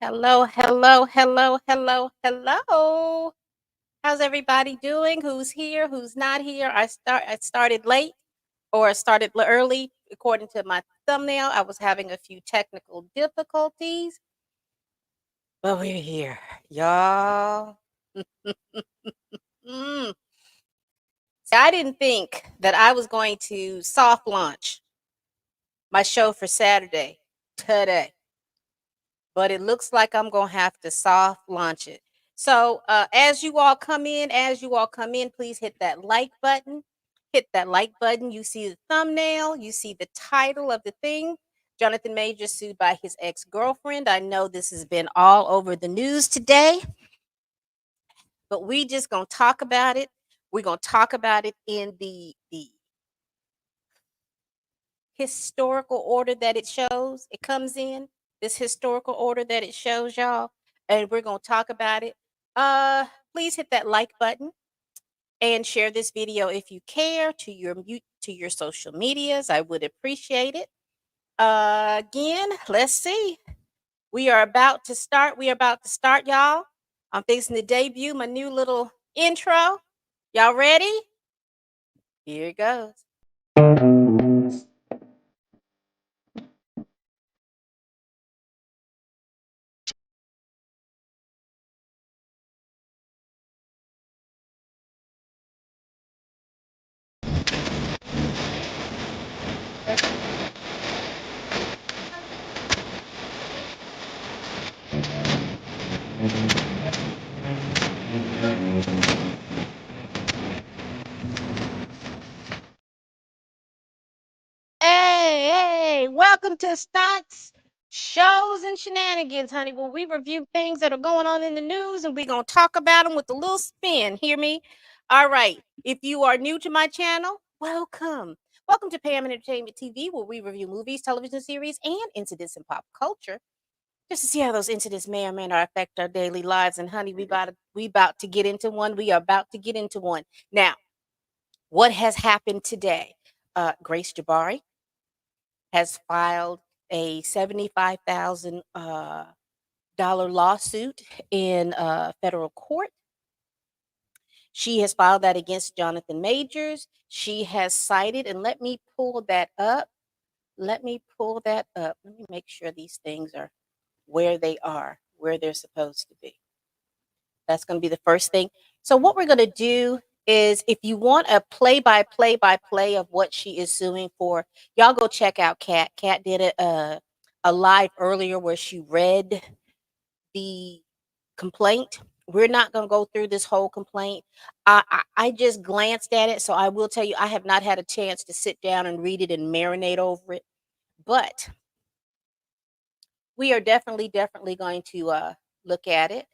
Hello, hello, hello, hello, hello. How's everybody doing? Who's here? Who's not here? I started late or started early according to my thumbnail. I was having a few technical difficulties, but we're here, y'all. Mm. See, I didn't think that I was going to soft launch my show for Saturday today, but it looks like I'm gonna have to soft launch it. So as you all come in, please hit that like button. Hit that like button. You see the thumbnail, you see the title of the thing. Jonathan Majors sued by his ex-girlfriend. I know this has been all over the news today, but we just gonna talk about it. We're gonna talk about it in the historical order that it shows. It comes in this historical order that it shows, y'all, and we're gonna talk about it. Uh, Please hit that like button and share this video if you care to your social medias. I would appreciate it. Again, let's see. We are about to start. We are about to start, y'all. I'm fixing to debut my new little intro. Y'all ready? Here it goes. Hey, welcome to Stunts, Shows, and Shenanigans, honey. Where we review things that are going on in the news and we're going to talk about them with a little spin. Hear me? All right. If you are new to my channel, welcome. Welcome to Pam Entertainment TV, where we review movies, television series, and incidents in pop culture. Just to see how those incidents may or may not affect our daily lives. And honey, we about to get into one. We are about to get into one. Now, what has happened today? Grace Jabari has filed a $75,000 dollar lawsuit in federal court. She has filed that against Jonathan Majors. She has cited, and let me pull that up. Let me pull that up. Let me make sure these things are where they are, where they're supposed to be. That's going to be the first thing. So what we're going to do is, if you want a play-by-play of what she is suing for, y'all go check out Kat. Kat did a live earlier where she read the complaint. We're not going to go through this whole complaint. I just glanced at it, so I will tell you I have not had a chance to sit down and read it and marinate over it. But we are definitely going to look at it.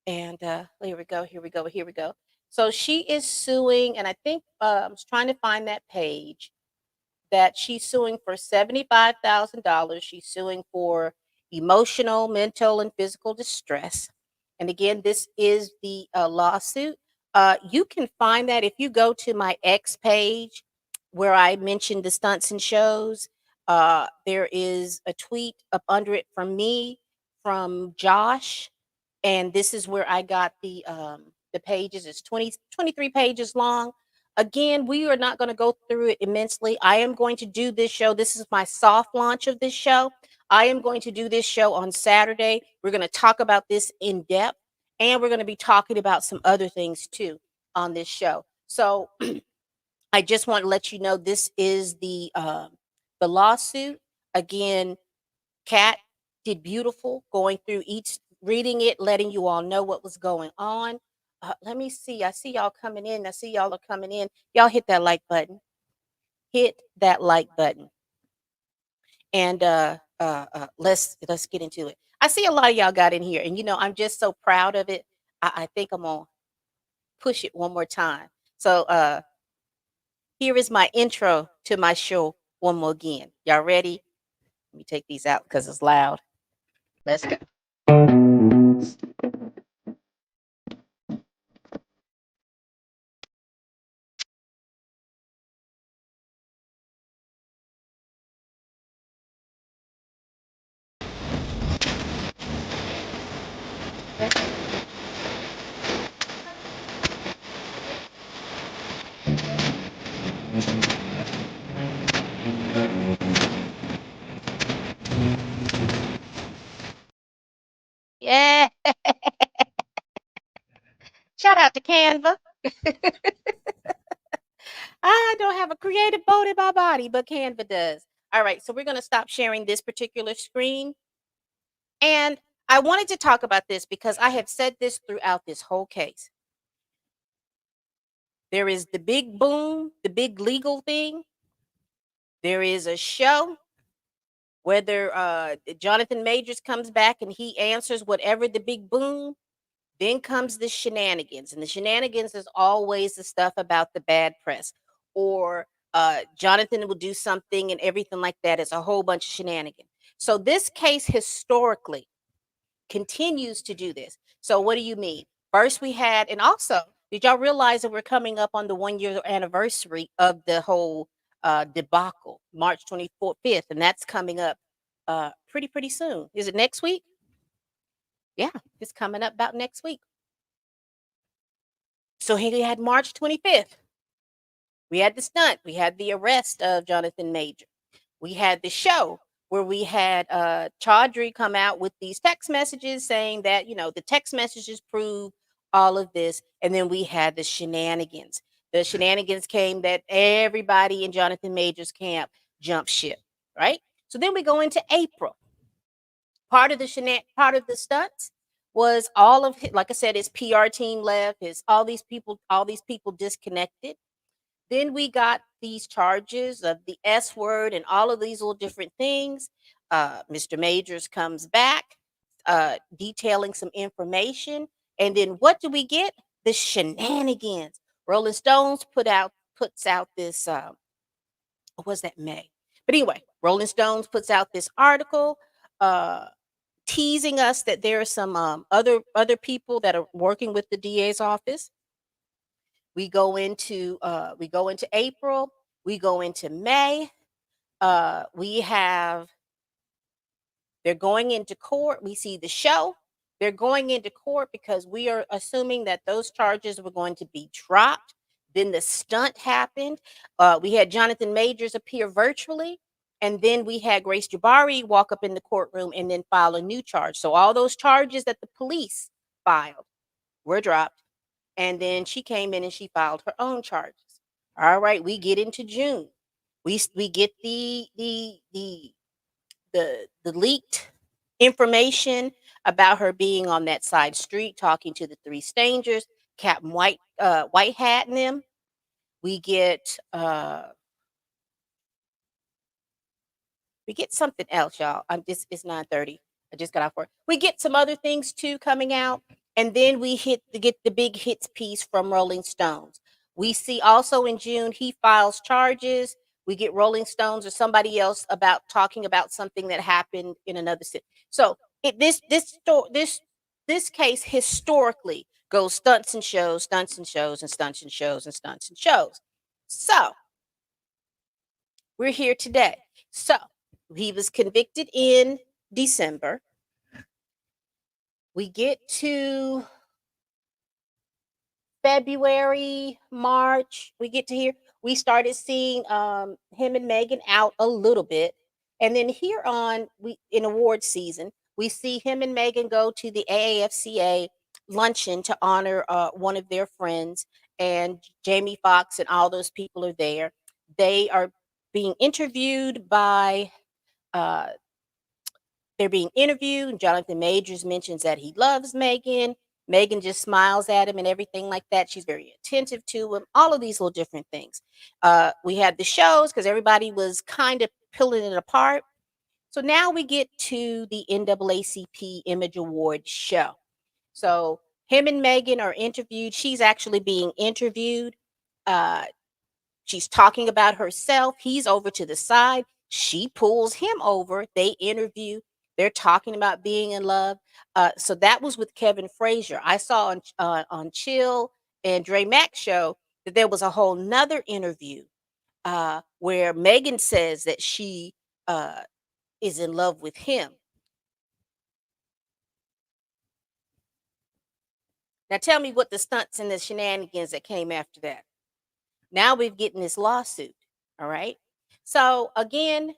And here we go, here we go, here we go. So she is suing, and I think I was trying to find that page that she's suing for $75,000. She's suing for emotional, mental, and physical distress. And again, this is the lawsuit. You can find that if you go to my X page where I mentioned the stunts and shows. There is a tweet up under it from me, from Josh, and this is where I got the pages. It's 23 pages long. Again, we are not going to go through it immensely. I am going to do this show. This is my soft launch of this show. I am going to do this show on Saturday. We're going to talk about this in depth, and we're going to be talking about some other things too on this show. So I just want to let you know this is the lawsuit. Again, Kat did beautiful going through each, reading it, letting you all know what was going on. Let me see. I see y'all coming in. I see y'all are coming in. Y'all hit that like button. Hit that like button. And let's get into it. I see a lot of y'all got in here, and I'm just so proud of it. I think I'm gonna push it one more time. So here is my intro to my show one more again. Y'all ready? Let me take these out because it's loud. Let's go. Yeah. Shout out to Canva. I don't have a creative bone in my body, but Canva does. All right, so we're going to stop sharing this particular screen. And I wanted to talk about this because I have said this throughout this whole case. There is the big boom, the big legal thing. There is a show, whether Jonathan Majors comes back and he answers whatever the big boom. Then comes the shenanigans, and the shenanigans is always the stuff about the bad press, or Jonathan will do something and everything like that. It's a whole bunch of shenanigans. So this case historically continues to do this. So what do you mean? First we had, and also, did y'all realize that we're coming up on the 1 year anniversary of the whole debacle, March 24th, 5th, and that's coming up pretty soon. Is it next week? Yeah, it's coming up about next week. So he had March 25th. We had the stunt. We had the arrest of Jonathan Major. We had the show where we had Chaudhry come out with these text messages saying that, the text messages prove all of this. And then we had the shenanigans. The shenanigans came that everybody in Jonathan Major's camp jumped ship, right? So then we go into April. Part of the stunts was all of like I said, his PR team left, his all these people disconnected. Then we got these charges of the S word and all of these little different things. Mr. Majors comes back, detailing some information, and then what do we get? The shenanigans. Rolling Stones puts out this. What was that, May? But anyway, Rolling Stones puts out this article. Uh, Teasing us that there are some other people that are working with the DA's office. We go into April, we go into May. We have They're going into court. We see the show. They're going into court because we are assuming that those charges were going to be dropped. Then the stunt happened. We had Jonathan Majors appear virtually. And then we had Grace Jabari walk up in the courtroom and then file a new charge. So all those charges that the police filed were dropped. And then she came in and she filed her own charges. All right, we get into June. We get the leaked information about her being on that side street talking to the three strangers, Captain White Hat and them. We get something else, y'all. It's 9:30. I just got off work. We get some other things too coming out, and then we get the big hits piece from Rolling Stones. We see also in June he files charges. We get Rolling Stones or somebody else about talking about something that happened in another city. So this case historically goes stunts and shows, stunts and shows, and stunts and shows, and stunts and shows. So we're here today. So he was convicted in December. We get to February, March. We get to here. We started seeing him and Megan out a little bit. And then here on we in award season, we see him and Megan go to the AAFCA luncheon to honor one of their friends. And Jamie Foxx and all those people are there. They are being interviewed by uh, they're being interviewed, and Jonathan Majors mentions that he loves Megan. Megan just smiles at him and everything like that. She's very attentive to him. All of these little different things. We had the shows because everybody was kind of pulling it apart. So now we get to the NAACP Image Award show. So him and Megan are interviewed. She's actually being interviewed. Uh, She's talking about herself. He's over to the side. She pulls him over. They interview. They're talking about being in love. So that was with Kevin Frazier. I saw on Chill and Dre Mack show that there was a whole nother interview where Megan says that she is in love with him. Now tell me what the stunts and the shenanigans that came after that. Now we're getting this lawsuit. All right. So again,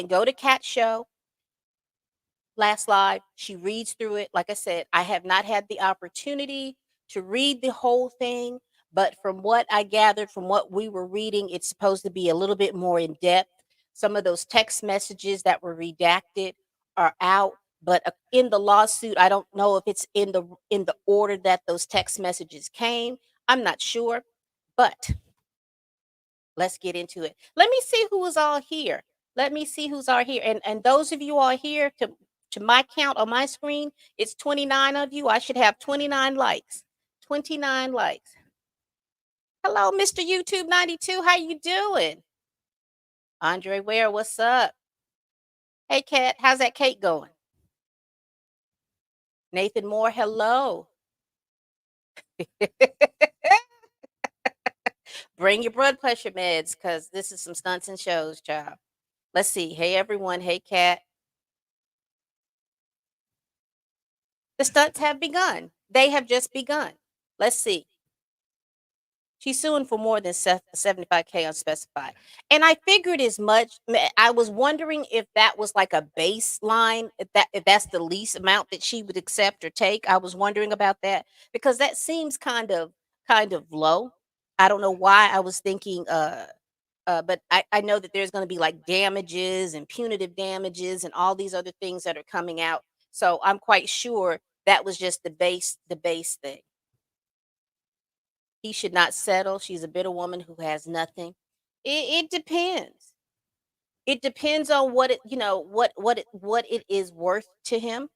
go to Cat Show last live. She reads through it. Like I said, I have not had the opportunity to read the whole thing, but from what I gathered from what we were reading, it's supposed to be a little bit more in depth. Some of those text messages that were redacted are out, but in the lawsuit, I don't know if it's in the order that those text messages came. I'm not sure, but let's get into it. Let me see who is all here. Let me see who's all here. And those of you all here to my count on my screen, it's 29 of you. I should have 29 likes. 29 likes. Hello, Mr. YouTube 92. How you doing? Andre Ware, what's up? Hey, Kat, how's that cake going? Nathan Moore, hello. Bring your blood pressure meds because this is some stunts and shows, child. Let's see. Hey, everyone. Hey, Kat. The stunts have begun. They have just begun. Let's see. She's suing for more than 75K unspecified. And I figured as much. I was wondering if that was like a baseline, if that's the least amount that she would accept or take. I was wondering about that because that seems kind of low. I don't know why I was thinking but I know that there's going to be like damages and punitive damages and all these other things that are coming out. So I'm quite sure that was just the base thing. He should not settle. She's a bitter woman who has nothing. It depends. It depends on what it is worth to him.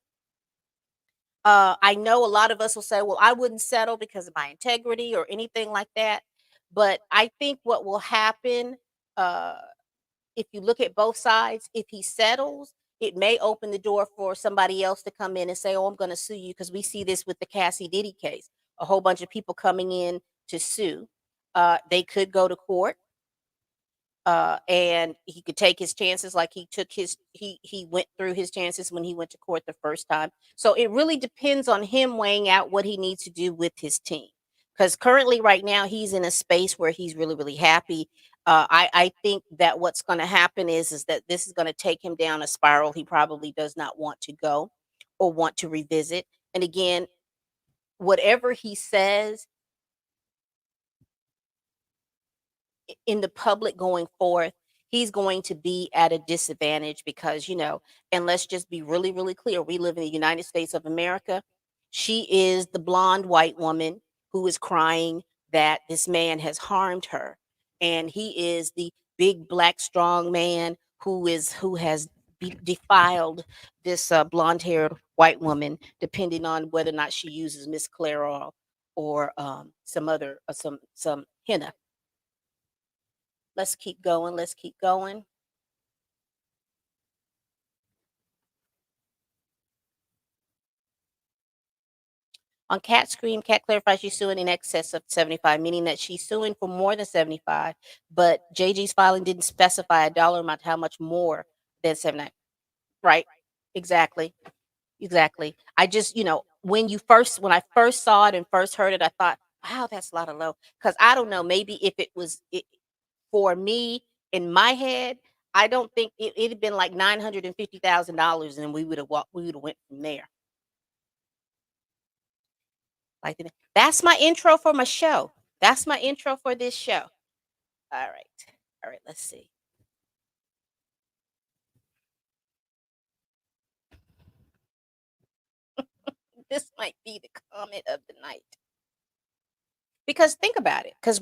I know a lot of us will say, "Well, I wouldn't settle because of my integrity or anything like that." But I think what will happen, uh, if you look at both sides, if he settles, it may open the door for somebody else to come in and say, "Oh, I'm going to sue you," because we see this with the Cassie Diddy case. A whole bunch of people coming in to sue. They could go to court, and he could take his chances like he went through his chances when he went to court the first time. So it really depends on him weighing out what he needs to do with his team, because currently right now he's in a space where he's really happy. I think that what's going to happen is that this is going to take him down a spiral he probably does not want to go or want to revisit. And again, whatever he says in the public going forth, he's going to be at a disadvantage because, and let's just be really clear. We live in the United States of America. She is the blonde white woman who is crying that this man has harmed her. And he is the big black strong man who has defiled this blonde haired white woman, depending on whether or not she uses Miss Clairol or some other some henna. Let's keep going. Let's keep going. On Cat Scream, Cat clarifies she's suing in excess of 75, meaning that she's suing for more than 75, but JG's filing didn't specify a dollar amount how much more than 79. Right. Exactly. Exactly. I just, when I first saw it and first heard it, I thought, wow, that's a lot of low. Because I don't know, maybe if it was for me in my head, I don't think it'd have been like $950,000 and we would have went from there. Like that's my intro for my show. That's my intro for this show. All right. All right, let's see. This might be the comment of the night. Because think about it. Because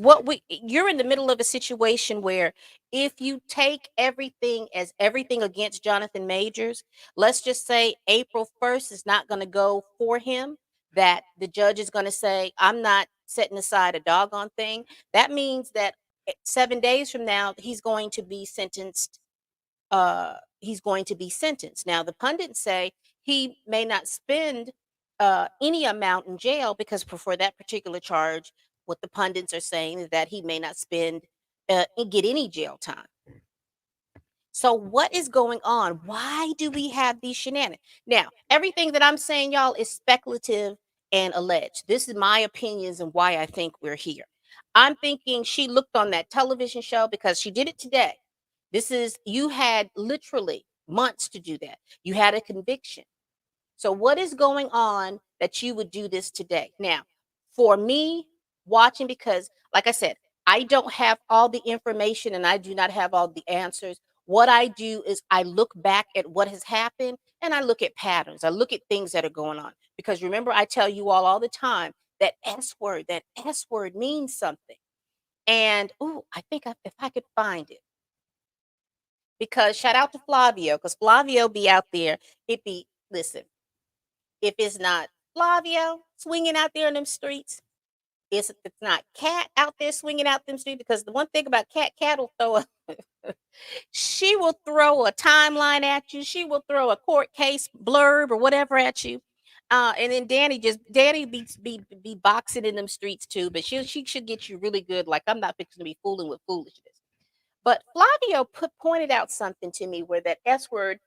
you're in the middle of a situation where if you take everything as everything against Jonathan Majors, let's just say April 1st is not going to go for him, that the judge is going to say, I'm not setting aside a doggone thing. That means that 7 days from now, he's going to be sentenced. Now, the pundits say he may not spend any amount in jail because for that particular charge, what the pundits are saying is that he may not get any jail time. So what is going on? Why do we have these shenanigans? Now, everything that I'm saying, y'all, is speculative and alleged. This is my opinions and why I think we're here. I'm thinking she looked on that television show because she did it today. This is, you had literally months to do that. You had a conviction. So what is going on that you would do this today? Now, for me, watching, because like I said, I don't have all the information and I do not have all the answers. What I do is I look back at what has happened and I look at patterns. I look at things that are going on. Because remember, I tell you all the time that S word means something. And oh, I think if I could find it, because shout out to Flavio, because Flavio be out there. It be, listen, if it's not Flavio swinging out there in them streets, it's not Cat out there swinging out them streets. Because the one thing about Cat will throw a she will throw a timeline at you. She will throw a court case blurb or whatever at you. And then Danny be boxing in them streets too, but she should get you really good. Like, I'm not fixing to be fooling with foolishness. But Flavio pointed out something to me where that S word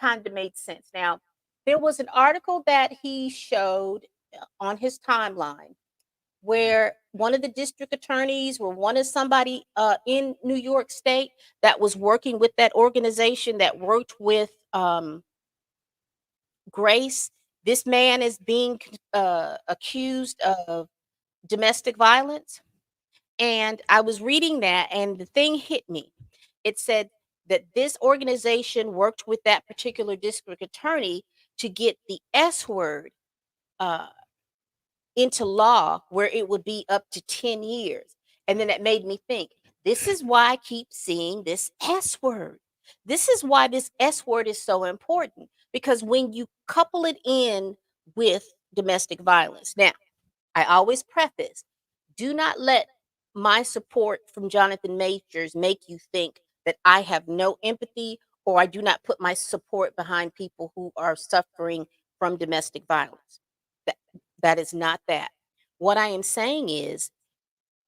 kind of made sense. Now, there was an article that he showed on his timeline where one of the district attorneys or one of somebody in New York State that was working with that organization that worked with Grace. This man is being accused of domestic violence. And I was reading that, and the thing hit me. It said that this organization worked with that particular district attorney to get the S word uh, into law, where it would be up to 10 years. And then that made me think, this is why I keep seeing this S word. This is why this S word is so important, because when you couple it in with domestic violence. Now, I always preface, do not let my support from Jonathan Majors make you think that I have no empathy or I do not put my support behind people who are suffering from domestic violence. That, that is not that. What I am saying is,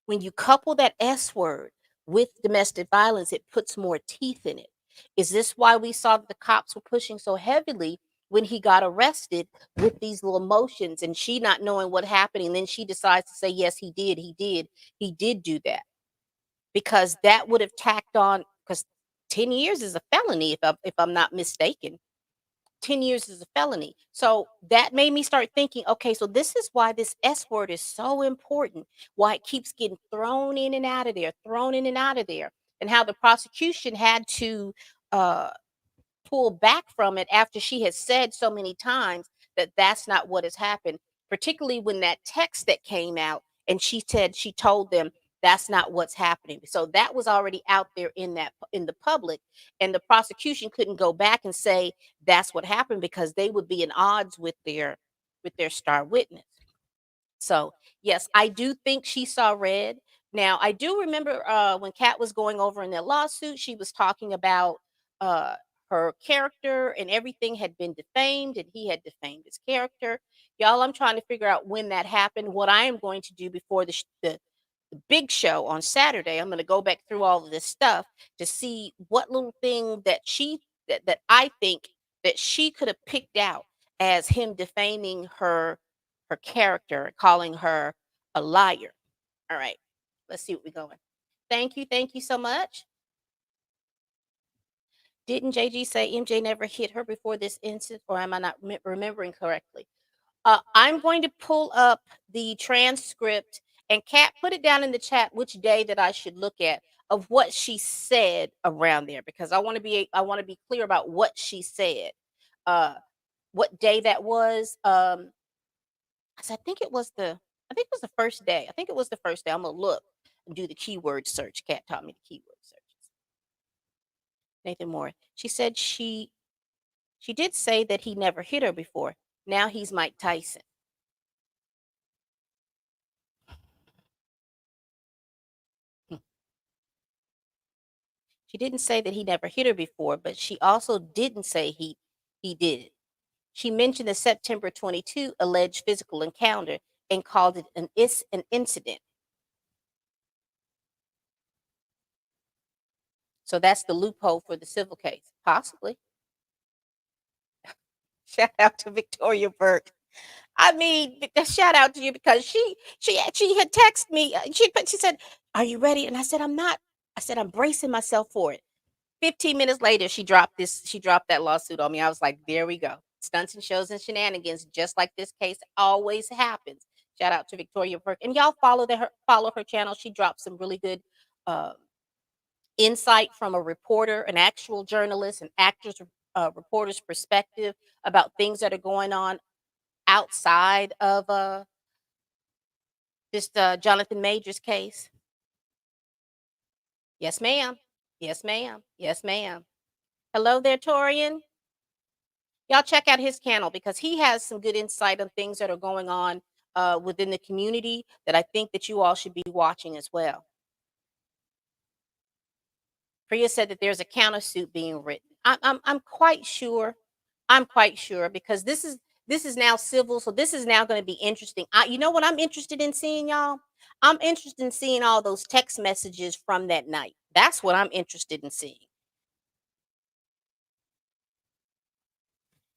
when you couple that S word with domestic violence, it puts more teeth in it. Is this why we saw that the cops were pushing so heavily when he got arrested with these little motions and she not knowing what happened? And then she decides to say, yes, he did do that. Because that would have tacked on, because 10 years is a felony, if I'm not mistaken. 10 years is a felony. So that made me start thinking, okay, so this is why this S word is so important, why it keeps getting thrown in and out of there, thrown in and out of there, and how the prosecution had to uh, pull back from it after she has said so many times that that's not what has happened, particularly when that text that came out and she said she told them that's not what's happening. So that was already out there in the public, and the prosecution couldn't go back and say that's what happened because they would be in odds with their star witness. So, yes, I do think she saw red. Now, I do remember when Kat was going over in that lawsuit, she was talking about uh, her character and everything had been defamed and he had defamed his character. Y'all, I'm trying to figure out when that happened. What I am going to do before the big show on Saturday, I'm going to go back through all of this stuff to see what little thing that I think that she could have picked out as him defaming her character, calling her a liar. All right, let's see what we're going. Thank you so much. Didn't JG say MJ never hit her before this incident, or am I not remembering correctly? I'm going to pull up the transcript, and Kat, put it down in the chat which day that I should look at of what she said around there, because I want to be clear about what she said. Uh, what day that was? 'Cause I think it was the first day. I think it was the first day. I'm gonna look and do the keyword search. Kat taught me the keyword searches. Nathan Moore. She said she did say that he never hit her before. Now he's Mike Tyson. Hmm. She didn't say that he never hit her before, but she also didn't say he did it. She mentioned the September 22 alleged physical encounter and called it an incident. So that's the loophole for the civil case, possibly. Shout out to Victoria Burke. I mean, shout out to you because she had texted me. She said, "Are you ready?" And I said, "I'm not." I said, "I'm bracing myself for it." 15 minutes later, she dropped that lawsuit on me. I was like, "There we go. Stunts and shows and shenanigans, just like this case always happens." Shout out to Victoria Burke. And y'all follow her channel. She drops some really good uh, insight from a reporter, an actual journalist, an actor's reporter's perspective about things that are going on outside of this Jonathan Majors case. Yes, ma'am. Yes, ma'am. Yes, ma'am. Hello there, Torian. Y'all check out his channel because he has some good insight on things that are going on within the community that I think that you all should be watching as well. Priya said that there's a countersuit being written. I'm quite sure. I'm quite sure because this is now civil, so this is now going to be interesting. You know what I'm interested in seeing, y'all? I'm interested in seeing all those text messages from that night. That's what I'm interested in seeing.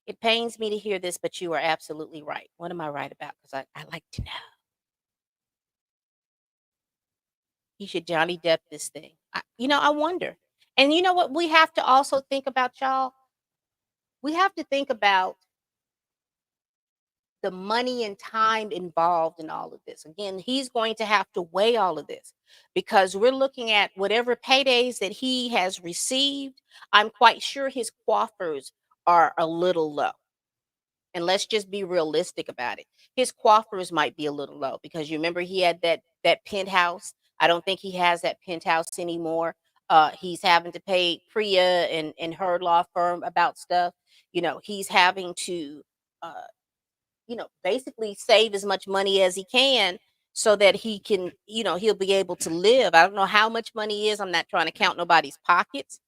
It pains me to hear this, but you are absolutely right. What am I right about? Because I like to know. He should Johnny Depp this thing. I wonder. And you know what? We have to also think about, y'all. We have to think about the money and time involved in all of this. Again, he's going to have to weigh all of this because we're looking at whatever paydays that he has received. I'm quite sure his coffers are a little low. And let's just be realistic about it. His coffers might be a little low because you remember he had that penthouse. I don't think he has that penthouse anymore. He's having to pay Priya and her law firm about stuff. He's having to uh, basically save as much money as he can so that he can, he'll be able to live. I don't know how much money is. I'm not trying to count nobody's pockets,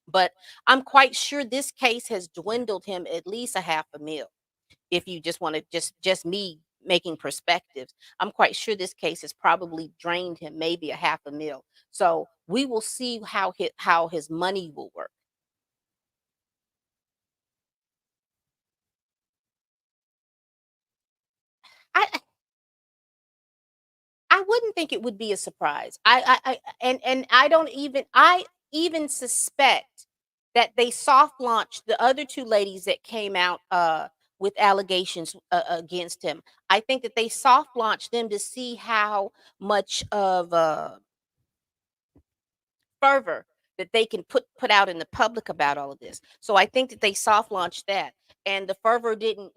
but I'm quite sure this case has dwindled him at least a half a mil. If you just want to just me making perspectives, I'm quite sure this case has probably drained him maybe a half a mil. So we will see how his money will work. I I wouldn't think it would be a surprise. And I even suspect that they soft launched the other two ladies that came out with allegations against him. I think that they soft launched them to see how much of fervor that they can put out in the public about all of this. So I think that they soft launched that, and the fervor didn't,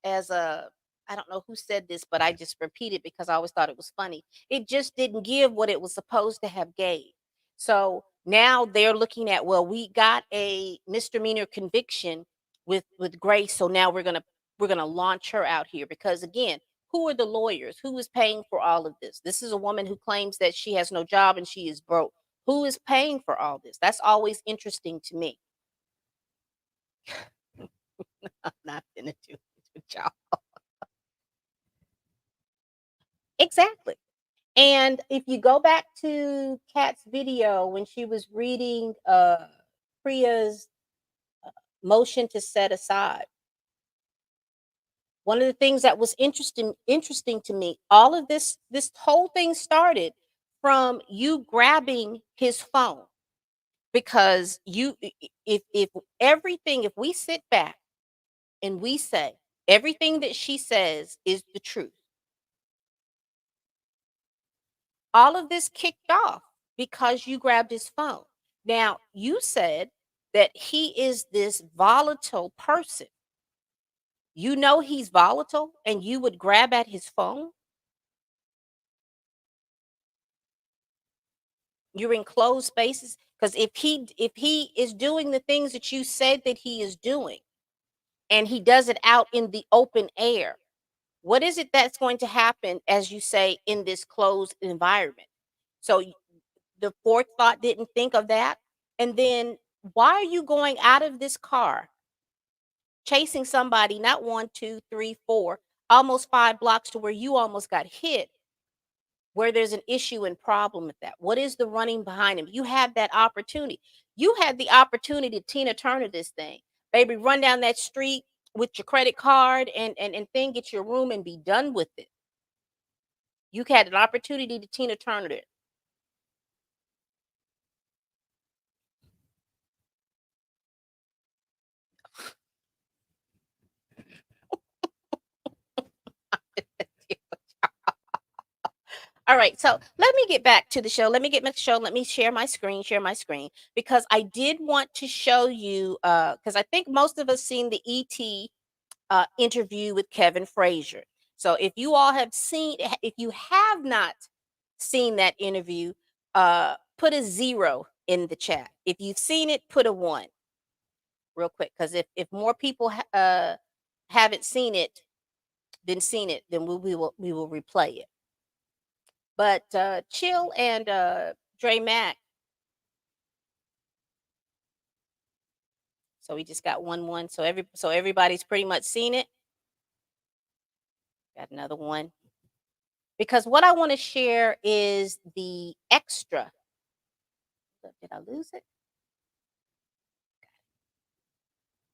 as a I don't know who said this, but I just repeat it because I always thought it was funny. It just didn't give what it was supposed to have gave. So now they're looking at, well, we got a misdemeanor conviction with Grace, so now we're gonna launch her out here because again, who are the lawyers? Who is paying for all of this? This is a woman who claims that she has no job and she is broke. Who is paying for all this? That's always interesting to me. I'm not gonna do this with y'all. Exactly. And if you go back to Kat's video when she was reading Priya's motion to set aside, one of the things that was interesting to me, all of this whole thing started from you grabbing his phone because if everything, if we sit back and we say everything that she says is the truth, all of this kicked off because you grabbed his phone. Now, you said that he is this volatile person. You know he's volatile and you would grab at his phone. You're in closed spaces because if he is doing the things that you said that he is doing and he does it out in the open air, what is it that's going to happen, as you say, in this closed environment? So the forethought didn't think of that. And then why are you going out of this car chasing somebody, not one, two, three, four, almost 5 blocks to where you almost got hit, where there's an issue and problem with that? What is the running behind him? You had that opportunity. You had the opportunity to Tina Turner this thing. Baby, run down that street, with your credit card and thing, get your room and be done with it. You had an opportunity to Tina Turner it. All right, so let me get back to the show. Let me get my show. Let me share my screen, because I did want to show you, because I think most of us seen the ET interview with Kevin Frazier. So if you all have seen, if you have not seen that interview, put a 0 in the chat. If you've seen it, put a 1 real quick, because if more people haven't seen it, then we will replay it. But Chill and Dre Mac. So we just got 1-1. So everybody's pretty much seen it. Got another one. Because what I want to share is the extra. Did I lose it?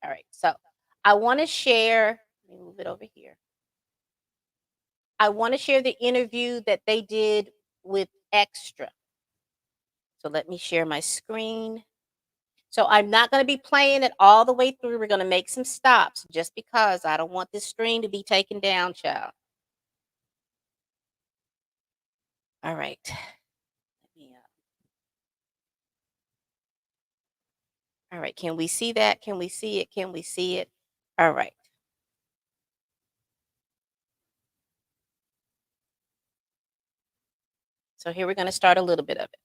All right. So I want to share. Let me move it over here. I want to share the interview that they did with Extra. So let me share my screen. So I'm not going to be playing it all the way through. We're going to make some stops just because I don't want this screen to be taken down, child. All right. Let me, all right. Can we see that? Can we see it? Can we see it? All right. So here we're going to start a little bit of it.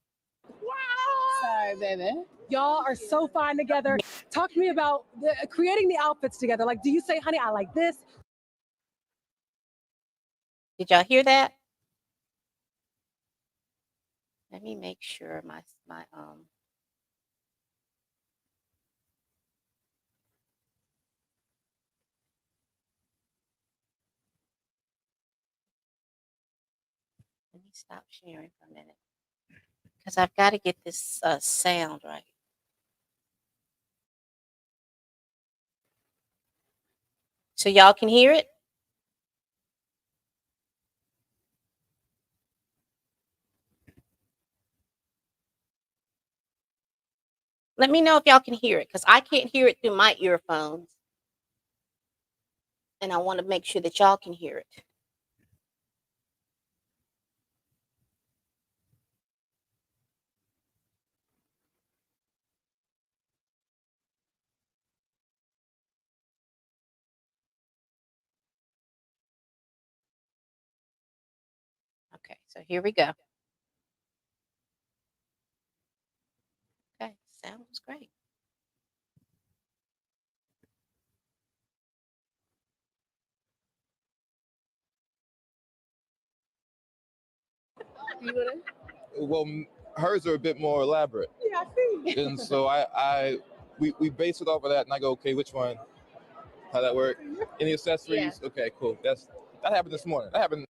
Sorry, baby. Y'all are so fine together. Talk to me about creating the outfits together. Like, do you say, honey, I like this? Did y'all hear that? Let me make sure my let me stop sharing for a minute, because I've got to get this sound right. So y'all can hear it? Let me know if y'all can hear it, because I can't hear it through my earphones. And I want to make sure that y'all can hear it. Okay, so here we go. Okay, sounds great. Well, hers are a bit more elaborate. Yeah, I see. And so we base it off of that, and I go, okay, which one? How that work? Any accessories? Yeah. Okay, cool. That happened this morning. That happened.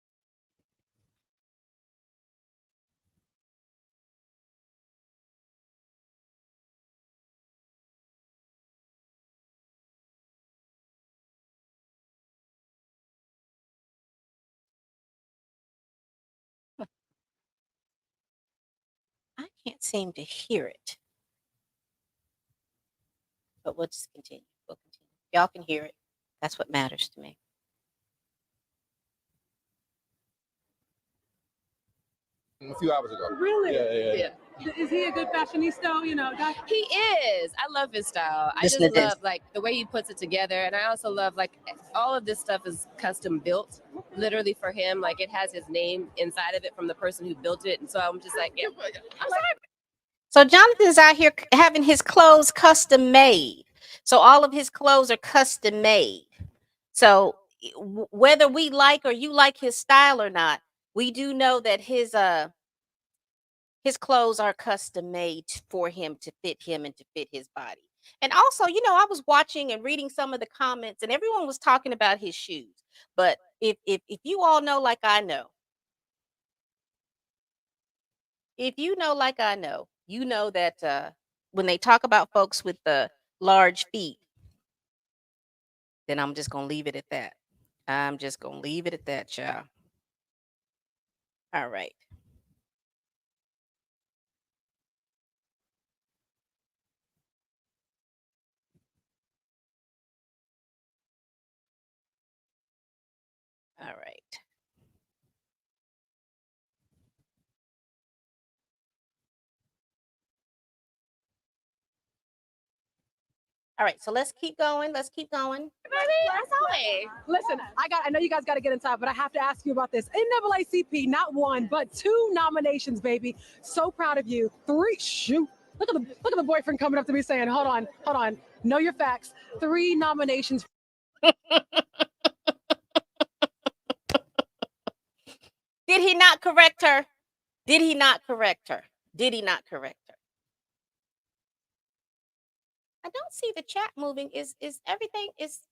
I can't seem to hear it. But we'll just continue. We'll continue. Y'all can hear it. That's what matters to me. A few hours ago. Really? Yeah. Is he a good fashionista? You know, guy? He is. I love his style. I just love like the way he puts it together, and I also love like all of this stuff is custom built, literally for him. Like it has his name inside of it from the person who built it, and so I'm just like, yeah. I'm sorry. So Jonathan's out here having his clothes custom made. So all of his clothes are custom made. So whether we like or you like his style or not, we do know that his clothes are custom made for him to fit him and to fit his body. And also, I was watching and reading some of the comments, and everyone was talking about his shoes. But if you all know like I know, if you know like I know, you know that when they talk about folks with the large feet, then I'm just gonna leave it at that. I'm just gonna leave it at that, child. All right. All right. All right, so let's keep going. Let's keep going. Listen, I know you guys got to get inside, but I have to ask you about this. NAACP, not one, but 2 nominations, baby. So proud of you. 3, shoot. Look at the boyfriend coming up to me saying, hold on. Know your facts. 3 nominations. Did he not correct her? Did he not correct her? Did he not correct her? I don't see the chat moving. Is everything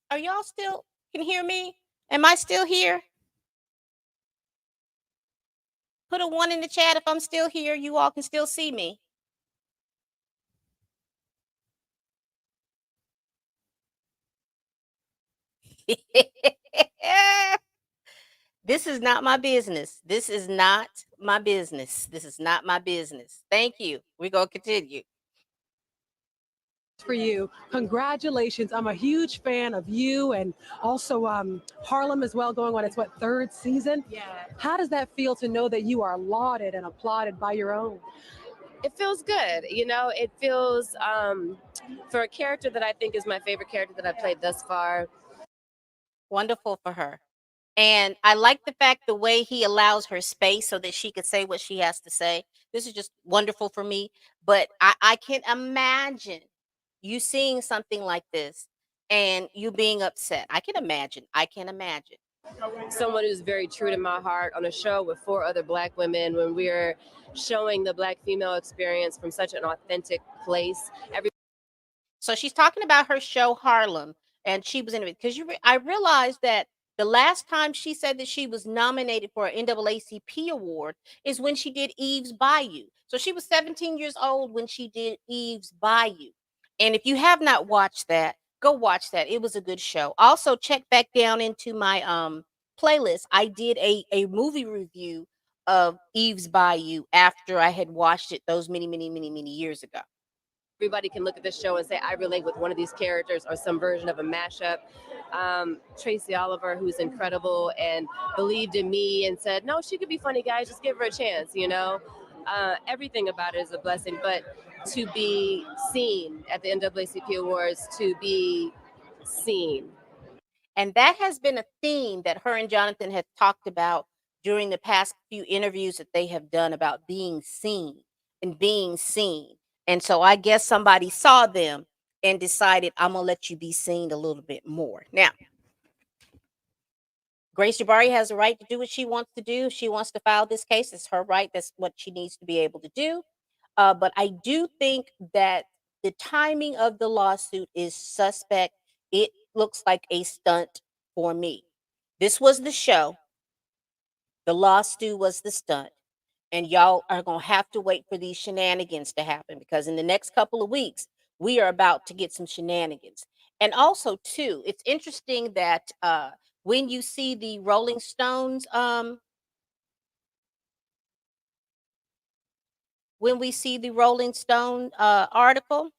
are y'all still can hear me? Am I still here? Put a 1 in the chat if I'm still here. You all can still see me. This is not my business. This is not my business. This is not my business. Thank you. We're going to continue. For you. Congratulations. I'm a huge fan of you and also Harlem as well, going on its 3rd season. Yeah. How does that feel to know that you are lauded and applauded by your own? It feels good. It feels for a character that I think is my favorite character that I've played thus far. Wonderful for her. And I like the fact the way he allows her space so that she could say what she has to say. This is just wonderful for me. But I can imagine you seeing something like this and you being upset. I can imagine. Someone who's very true to my heart on a show with 4 other Black women, when we're showing the Black female experience from such an authentic place. So she's talking about her show Harlem, and she was in it because I realized that the last time she said that she was nominated for an NAACP award is when she did Eve's Bayou. So she was 17 years old when she did Eve's Bayou. And if you have not watched that, go watch that. It was a good show. Also, check back down into my playlist. I did a movie review of Eve's Bayou after I had watched it those many, many, many, many years ago. Everybody can look at this show and say, I relate with one of these characters or some version of a mashup. Tracy Oliver, who's incredible and believed in me and said, no, she could be funny, guys. Just give her a chance, Everything about it is a blessing. But to be seen at the NAACP Awards, to be seen. And that has been a theme that her and Jonathan have talked about during the past few interviews that they have done about being seen and being seen. And so I guess somebody saw them and decided, I'm going to let you be seen a little bit more. Now, Grace Jabari has the right to do what she wants to do. If she wants to file this case, it's her right. That's what she needs to be able to do. But I do think that the timing of the lawsuit is suspect. It looks like a stunt for me. This was the show. The lawsuit was the stunt. And y'all are going to have to wait for these shenanigans to happen, because in the next couple of weeks, we are about to get some shenanigans. And also, too, it's interesting that when you see the Rolling Stones, when we see the Rolling Stone article,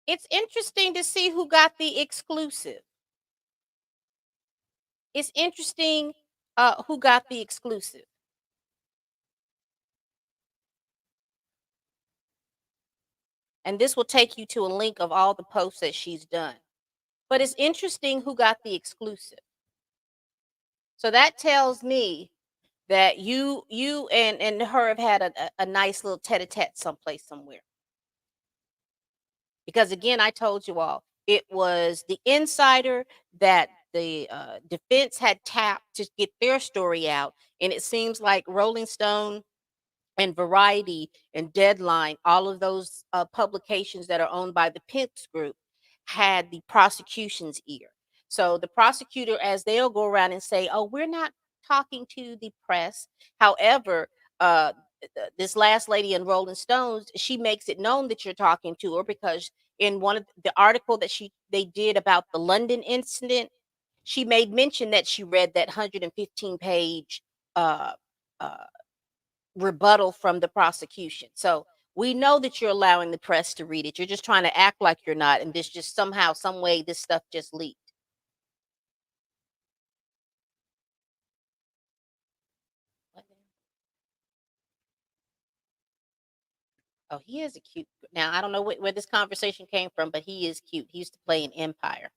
it's interesting to see who got the exclusive. It's interesting who got the exclusive. And this will take you to a link of all the posts that she's done. But it's interesting who got the exclusive. So that tells me that you and her have had a nice little tete-a-tete someplace somewhere. Because again, I told you all, it was the insider that the defense had tapped to get their story out. And it seems like Rolling Stone and Variety and Deadline, all of those publications that are owned by the Pence Group, had the prosecution's ear. So the prosecutor, as they'll go around and say, oh, we're not talking to the press. However, uh this last lady in Rolling Stones, she makes it known that you're talking to her, because in one of the article that they did about the London incident, she made mention that she read that 115-page uh, uh, rebuttal from the prosecution. So we know that you're allowing the press to read it. You're just trying to act like you're not, and this just somehow, some way, this stuff just leaked. Oh, he is a cute. Now I don't know where this conversation came from, but he is cute. He used to play in Empire.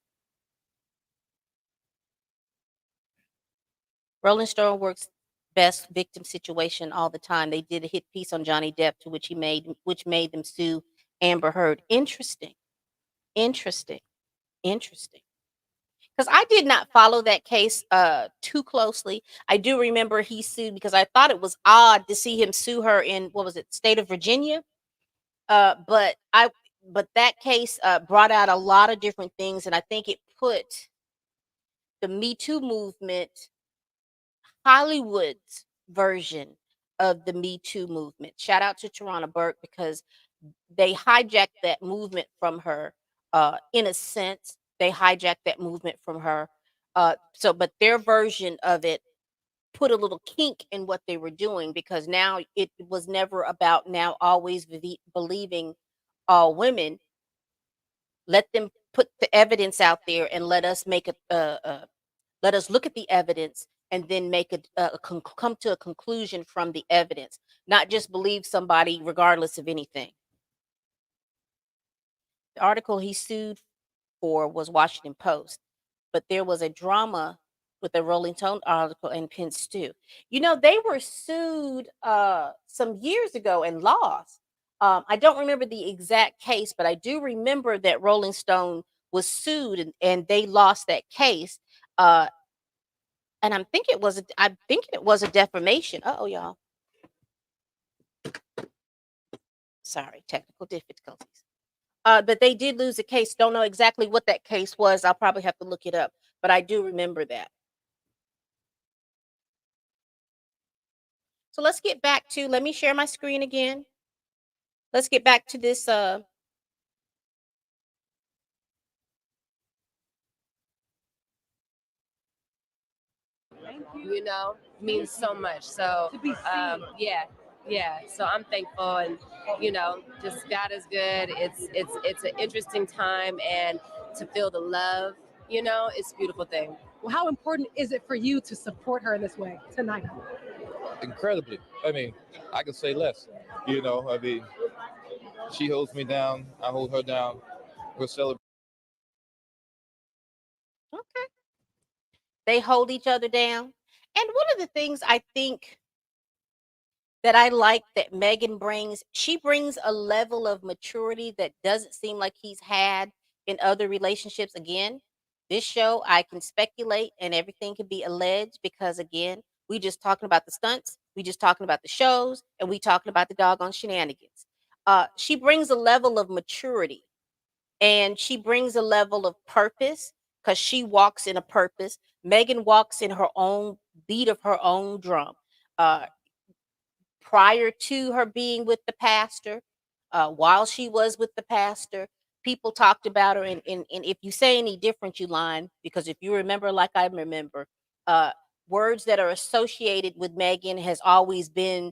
Rolling Stone works best victim situation all the time. They did a hit piece on Johnny Depp, to which which made them sue Amber Heard. Interesting, interesting, interesting. Because I did not follow that case too closely. I do remember he sued, because I thought it was odd to see him sue her in, what was it, state of Virginia. But that case brought out a lot of different things, and I think it put the Me Too movement, Hollywood's version of the Me Too movement. Shout out to Tarana Burke, because they hijacked that movement from her. In a sense, they hijacked that movement from her. But their version of it put a little kink in what they were doing, because now it was never about now always believing all women. Let them put the evidence out there and let us make let us look at the evidence and then make come to a conclusion from the evidence, not just believe somebody regardless of anything. The article he sued for was Washington Post, but there was a drama with the Rolling Stone article and Penn Stew. You know, they were sued some years ago and lost. I don't remember the exact case, but I do remember that Rolling Stone was sued, and they lost that case. And I'm thinking it was a defamation. Oh, y'all. Sorry, technical difficulties. But they did lose a case. Don't know exactly what that case was. I'll probably have to look it up, but I do remember that. So let's get back to, let me share my screen again. Let's get back to this. You know, means so much. So yeah. So I'm thankful, and you know, just God is good. It's an interesting time, and to feel the love, you know, it's a beautiful thing. Well, how important is it for you to support her in this way tonight? Incredibly. I mean, I could say less. You know, I mean, she holds me down. I hold her down. We're celebrating. Okay. They hold each other down. And one of the things I think that I like that Megan brings, she brings a level of maturity that doesn't seem like he's had in other relationships. Again, this show, I can speculate and everything can be alleged, because again, we just talking about the stunts, we just talking about the shows, and we talking about the doggone shenanigans. She brings a level of maturity, and she brings a level of purpose, because she walks in a purpose. Megan walks in her own beat of her own drum. Uh, Prior to her being with the pastor, while she was with the pastor, people talked about her. And if you say any different, you lying, because if you remember, like I remember, uh, words that are associated with Megan has always been,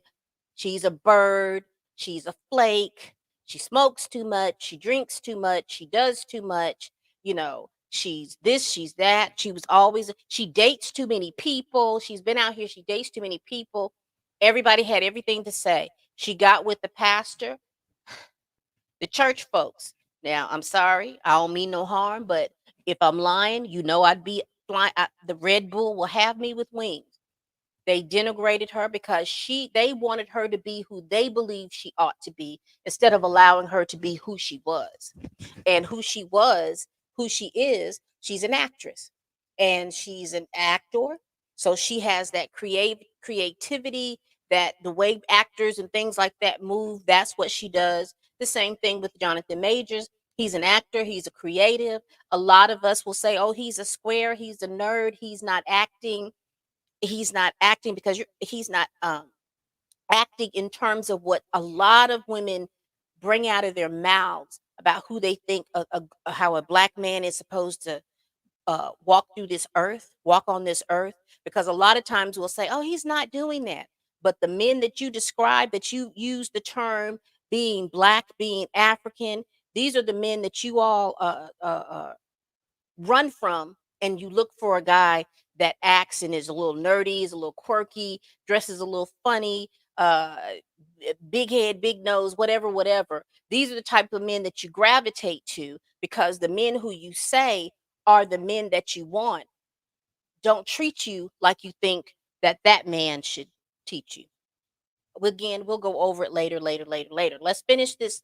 she's a bird, she's a flake, she smokes too much, she drinks too much, she does too much, you know, she's this, she's that. She was always, she dates too many people. She's been out here, she dates too many people. Everybody had everything to say. She got with the pastor, the church folks. Now, I'm sorry, I don't mean no harm, but if I'm lying, you know I'd be flying. The Red Bull will have me with wings. They denigrated her because they wanted her to be who they believed she ought to be, instead of allowing her to be who she was. And who she was, who she is, she's an actress and she's an actor. So she has that creativity, that the way actors and things like that move, that's what she does. The same thing with Jonathan Majors. He's an actor, he's a creative. A lot of us will say, oh, he's a square, he's a nerd, he's not acting because he's not acting in terms of what a lot of women bring out of their mouths about who they think how a black man is supposed to walk through this earth, walk on this earth, because a lot of times we'll say, "Oh, he's not doing that." But the men that you describe, that you use the term being black, being African, these are the men that you all run from, and you look for a guy that acts and is a little nerdy, is a little quirky, dresses a little funny, uh, big head, big nose, whatever, whatever. These are the type of men that you gravitate to, because the men who you say are the men that you want don't treat you like you think that that man should teach you. Again, we'll go over it later, later, later, later. Let's finish this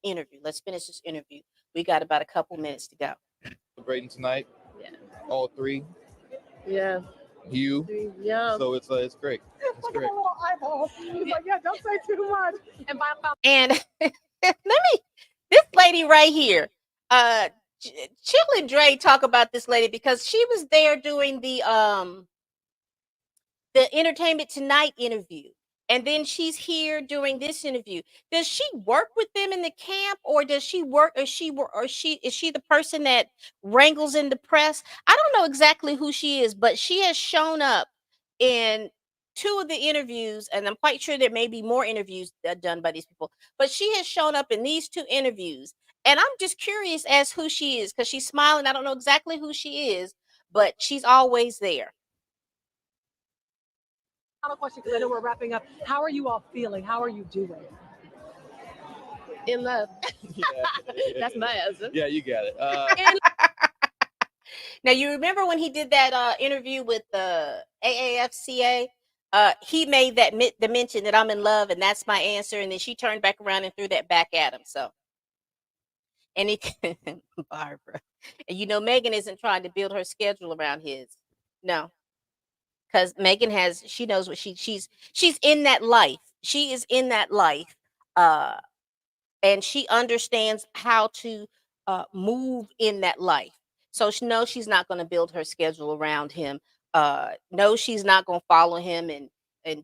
interview. Let's finish this interview. We got about a couple minutes to go. Celebrating tonight. Yeah. All three. Yeah. You. Yeah. So it's great. It's Look great. at the little eyeball. He's like, yeah, don't say too much. And by And this lady right here, Chill and Dre talk about this lady because she was there doing the Entertainment Tonight interview. And then she's here during this interview. Does she work with them in the camp, or does she work, or is she the person that wrangles in the press? I don't know exactly who she is, but she has shown up in two of the interviews, and I'm quite sure there may be more interviews done by these people, but she has shown up in these two interviews. And I'm just curious as who she is, because she's smiling. I don't know exactly who she is, but she's always there. final question, because I know we're wrapping up. How are you all feeling? How are you doing? In love. Yeah, That's my answer. Yeah, you got it. Now, you remember when he did that interview with the AAFCA? He made the mention that I'm in love, and that's my answer. And then she turned back around and threw that back at him. So, and he, Barbara, and Megan isn't trying to build her schedule around his. No, because Megan she knows what she's in that life. She is in that life. And she understands how to move in that life. So she knows she's not going to build her schedule around him. No, she's not going to follow him and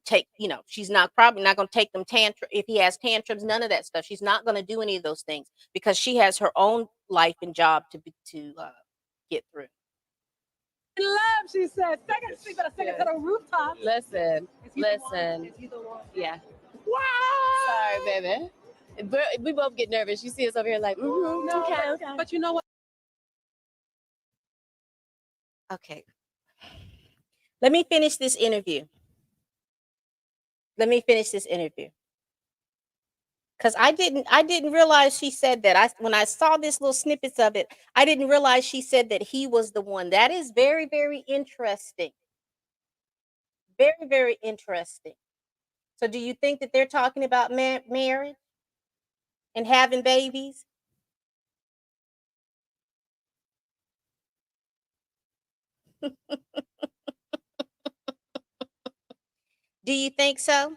take, she's probably not going to take them tantrum if he has tantrums, none of that stuff. She's not going to do any of those things because she has her own life and job to get through. In love, she said. Second, she better sing it to the rooftop. Listen. Is he the one? Is he the one? Yeah. Wow. Sorry, baby. We both get nervous. You see us over here like, No, okay. But you know what? Okay. Let me finish this interview. Because I didn't realize she said that. When I saw this little snippets of it, I didn't realize she said that he was the one. That is very, very interesting. Very, very interesting. So do you think that they're talking about marriage and having babies? Do you think so?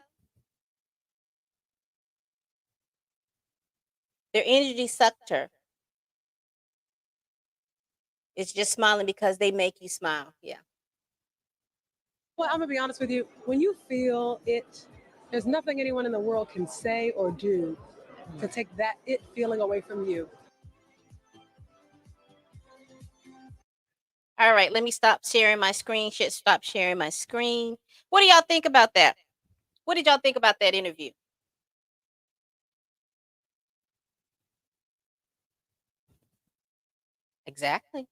Their energy sucked her. It's just smiling because they make you smile. Yeah. Well, I'm going to be honest with you. When you feel it, there's nothing anyone in the world can say or do to take that feeling away from you. All right, let me stop sharing my screen. Stop sharing my screen. What do y'all think about that? What did y'all think about that interview? Exactly.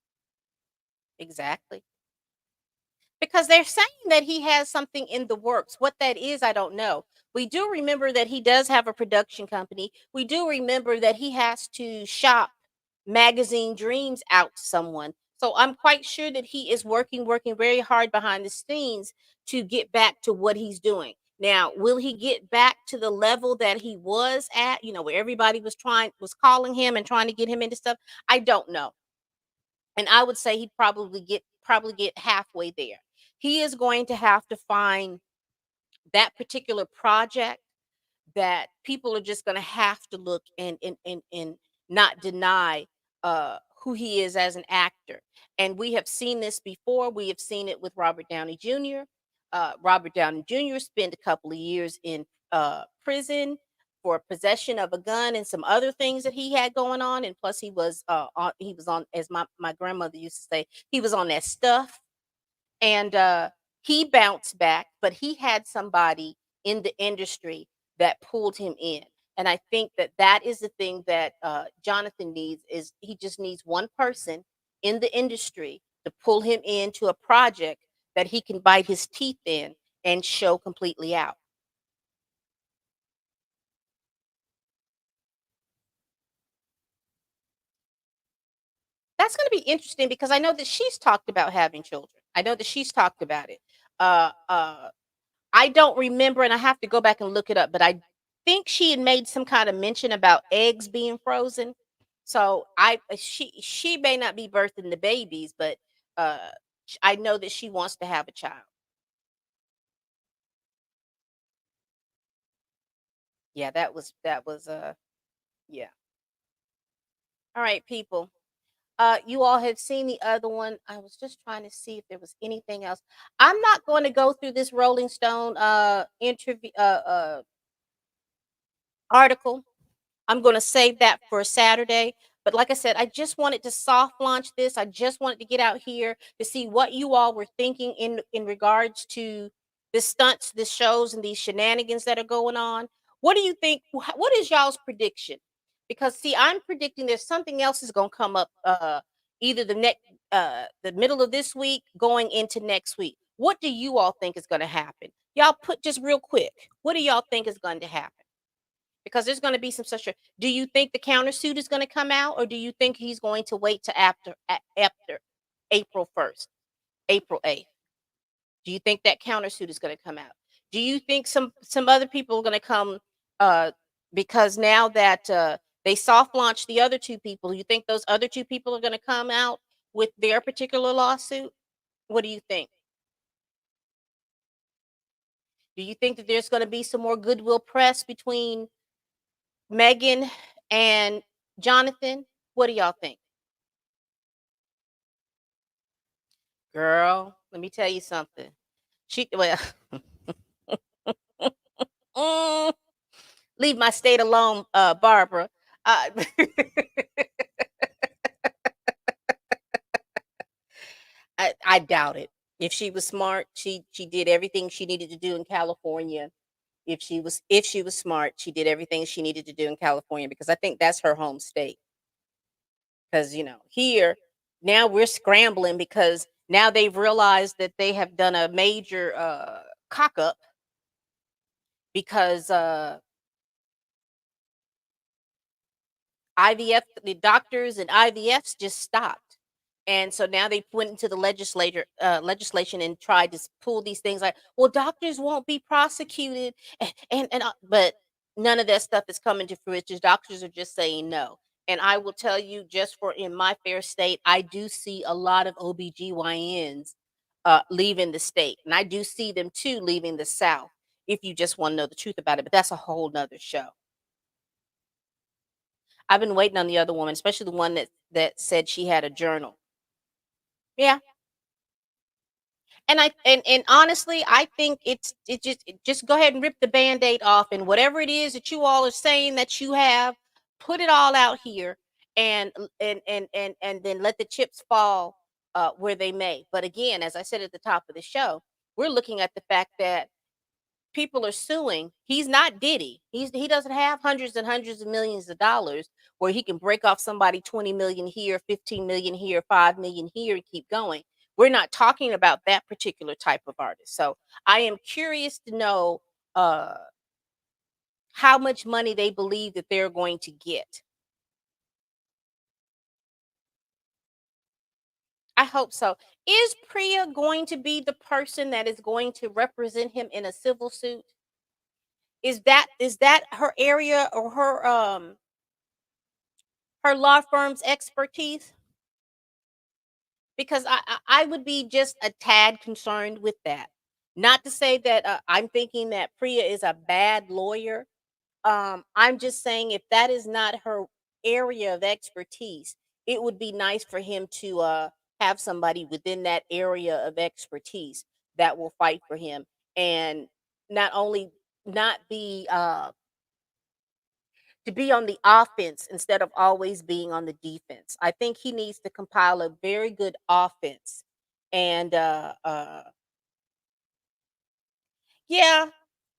Because they're saying that he has something in the works. What that is, I don't know. We do remember that he does have a production company. We do remember that he has to shop magazine dreams out to someone. So I'm quite sure that he is working very hard behind the scenes to get back to what he's doing. Now, will he get back to the level that he was at, where everybody was calling him and trying to get him into stuff? I don't know. And I would say he'd probably get halfway there. He is going to have to find that particular project that people are just going to have to look and not deny who he is as an actor. And we have seen this before. We have seen it with Robert Downey Jr. Robert Downey Jr. spent a couple of years in prison for possession of a gun and some other things that he had going on. And plus, he was on, as my grandmother used to say, he was on that stuff. And he bounced back, but he had somebody in the industry that pulled him in. And I think that that is the thing that Jonathan needs, is he just needs one person in the industry to pull him into a project that he can bite his teeth in and show completely out. That's going to be interesting because I know that she's talked about having children. I know that she's talked about it. Uh, uh, I don't remember, and I have to go back and look it up, but I think she had made some kind of mention about eggs being frozen. So she may not be birthing the babies, but uh, I know that she wants to have a child. Yeah, that was yeah. All right, people. You all have seen the other one. I was just trying to see if there was anything else. I'm not going to go through this Rolling Stone interview article. I'm going to save that for Saturday. But like I said, I just wanted to soft launch this. I just wanted to get out here to see what you all were thinking in regards to the stunts, the shows, and these shenanigans that are going on. What do you think? What is y'all's prediction? Because see, I'm predicting there's something else is going to come up either the middle of this week going into next week. What do you all think is going to happen? Y'all put just real quick. What do y'all think is going to happen? Because there's going to be some such a, do you think the countersuit is going to come out, or do you think he's going to wait to after April 1st, April 8th? Do you think that countersuit is going to come out? Do you think some other people are going to come uh because now that they soft launched the other two people, you think those other two people are going to come out with their particular lawsuit? What do you think? Do you think that there's going to be some more goodwill press between Megan and Jonathan? What do y'all think? Girl, let me tell you something. Well, mm, leave my state alone, Barbara. Uh, I doubt it. If she was smart, she did everything she needed to do in California. If she was smart, she did everything she needed to do in California, because I think that's her home state. Because here now we're scrambling because now they've realized that they have done a major cock up, because IVF, the doctors and IVFs just stopped. And so now they went into the legislation and tried to pull these things like, well, doctors won't be prosecuted, but none of that stuff is coming to fruition. Doctors are just saying no. And I will tell you, just for in my fair state, I do see a lot of OBGYNs leaving the state. And I do see them too leaving the South, if you just want to know the truth about it. But that's a whole nother show. I've been waiting on the other woman, especially the one that said she had a journal. Yeah. And honestly, I think just go ahead and rip the band-aid off, and whatever it is that you all are saying that you have, put it all out here, and then let the chips fall where they may. But again, as I said at the top of the show, we're looking at the fact that people are suing. He's not Diddy. He doesn't have hundreds and hundreds of millions of dollars where he can break off somebody 20 million here, 15 million here, 5 million here, and keep going. We're not talking about that particular type of artist. So I am curious to know uh how much money they believe that they're going to get. I hope so. Is Priya going to be the person that is going to represent him in a civil suit? Is that her area, or her law firm's expertise? Because I would be just a tad concerned with that. Not to say that I'm thinking that Priya is a bad lawyer. I'm just saying, if that is not her area of expertise, it would be nice for him to have somebody within that area of expertise that will fight for him, and not only not be to be on the offense instead of always being on the defense. I think he needs to compile a very good offense. And yeah,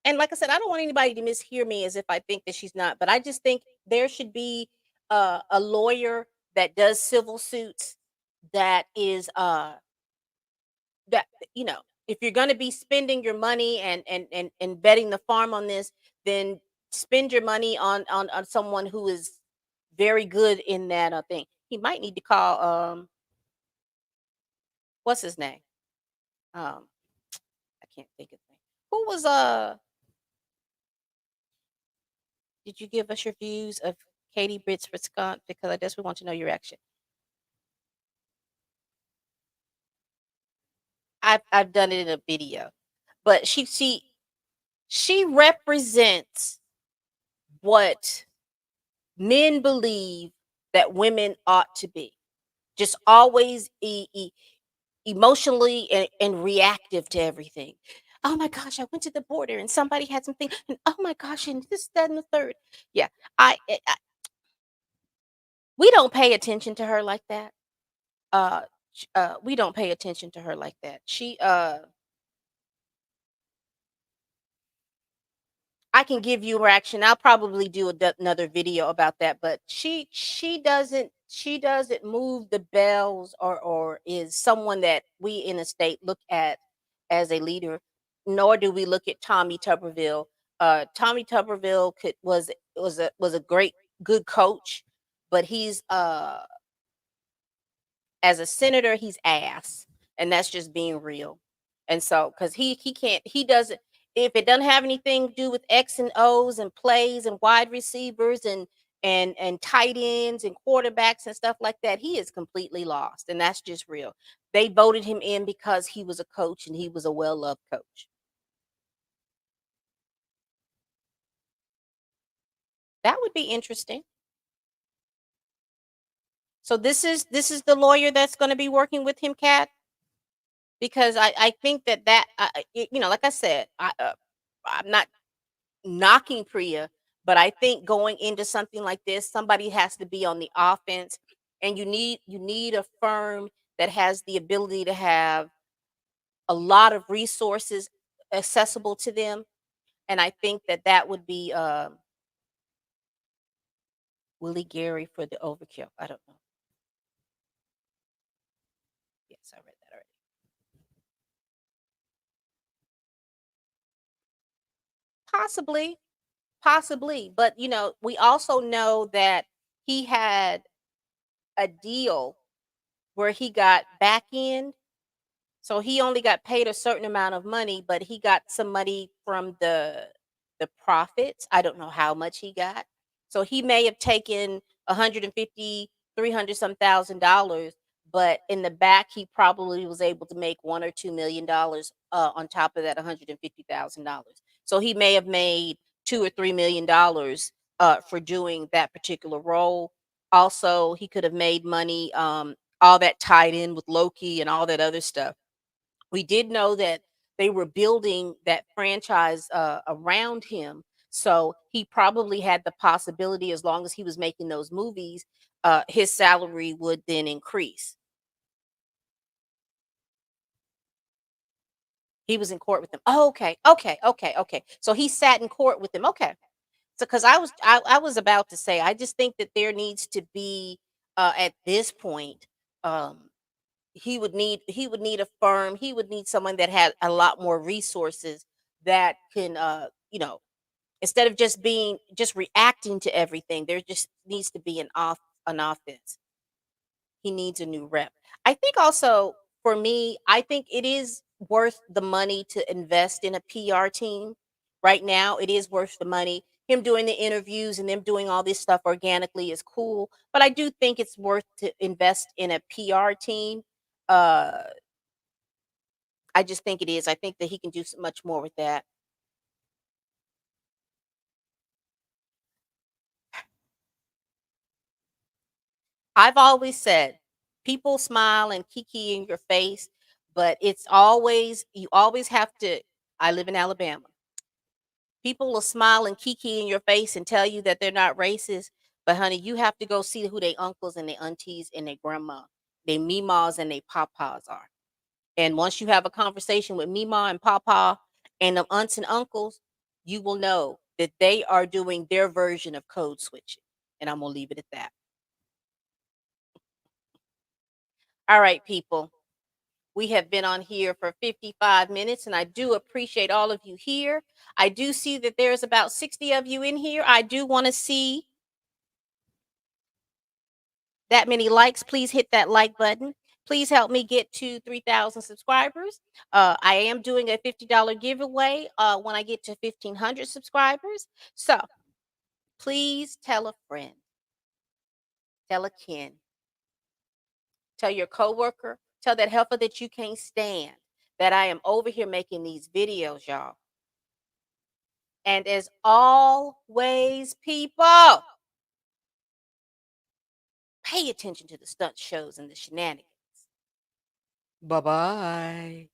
and like I said, I don't want anybody to mishear me as if I think that she's not, but I just think there should be a lawyer that does civil suits that is that you know, if you're going to be spending your money and betting the farm on this, then spend your money on someone who is very good in that thing. He might need to call what's his name? Um I can't think of his name. Who was did you give us your views of Katie Britt's response? Because I guess we want to know your reaction. I've done it in a video. But she represents what men believe that women ought to be. Just always emotionally and reactive to everything. Oh my gosh, I went to the border and somebody had something, and oh my gosh, and this, that, and the third. Yeah, we don't pay attention to her like that. We don't pay attention to her like that. I can give you her action. I'll probably do another video about that, but she doesn't move the bells or is someone that we in the state look at as a leader. Nor do we look at Tommy Tuberville. Tommy Tuberville was a great good coach, but he's as a senator, he's ass, and that's just being real. And so, because he can't, he doesn't. If it doesn't have anything to do with X and O's and plays and wide receivers and tight ends and quarterbacks and stuff like that, he is completely lost, and that's just real. They voted him in because he was a coach and he was a well loved coach. That would be interesting. So this is the lawyer that's going to be working with him, Kat, because I think like I said, I'm not knocking Priya, but I think going into something like this, somebody has to be on the offense, and you need a firm that has the ability to have a lot of resources accessible to them, and I think that would be Willie Gary for the overkill. I don't know. Yes, I read that already. Possibly, possibly, but we also know that he had a deal where he got back end. So he only got paid a certain amount of money, but he got some money from the profits. I don't know how much he got. So he may have taken 150, 300 some $1,000, but in the back he probably was able to make 1 or 2 million dollars on top of that $150,000. So he may have made $2 or $3 million for doing that particular role. Also, he could have made money all that tied in with Loki and all that other stuff. We did know that they were building that franchise around him. So he probably had the possibility, as long as he was making those movies, his salary would then increase. He was in court with them. Oh, okay, okay, okay, okay. So he sat in court with them. Okay. So, because I was about to say, I just think that there needs to be at this point, um, he would need a firm. He would need someone that had a lot more resources that can instead of just reacting to everything, there just needs to be an offense. He needs a new rep. I think also, for me, I think it is worth the money to invest in a PR team. Right now, it is worth the money. Him doing the interviews and them doing all this stuff organically is cool, but I do think it's worth to invest in a PR team. Uh, I just think it is. I think that he can do so much more with that. I've always said people smile and kiki in your face, But it's always, you always have to. I live in Alabama. People will smile and kiki in your face and tell you that they're not racist, but honey, you have to go see who their uncles and their aunties and their grandma, their memas and their papas are. And once you have a conversation with mima and papa and the aunts and uncles, you will know that they are doing their version of code switching. And I'm gonna leave it at that. All right, people. We have been on here for 55 minutes, and I do appreciate all of you here. I do see that there's about 60 of you in here. I do want to see that many likes. Please hit that like button. Please help me get to 3,000 subscribers. I am doing a $50 giveaway when I get to 1,500 subscribers. So please tell a friend, tell a kin, tell your coworker, tell that helper that you can't stand that I am over here making these videos, y'all. And as always, people, pay attention to the stunt shows and the shenanigans. Bye-bye.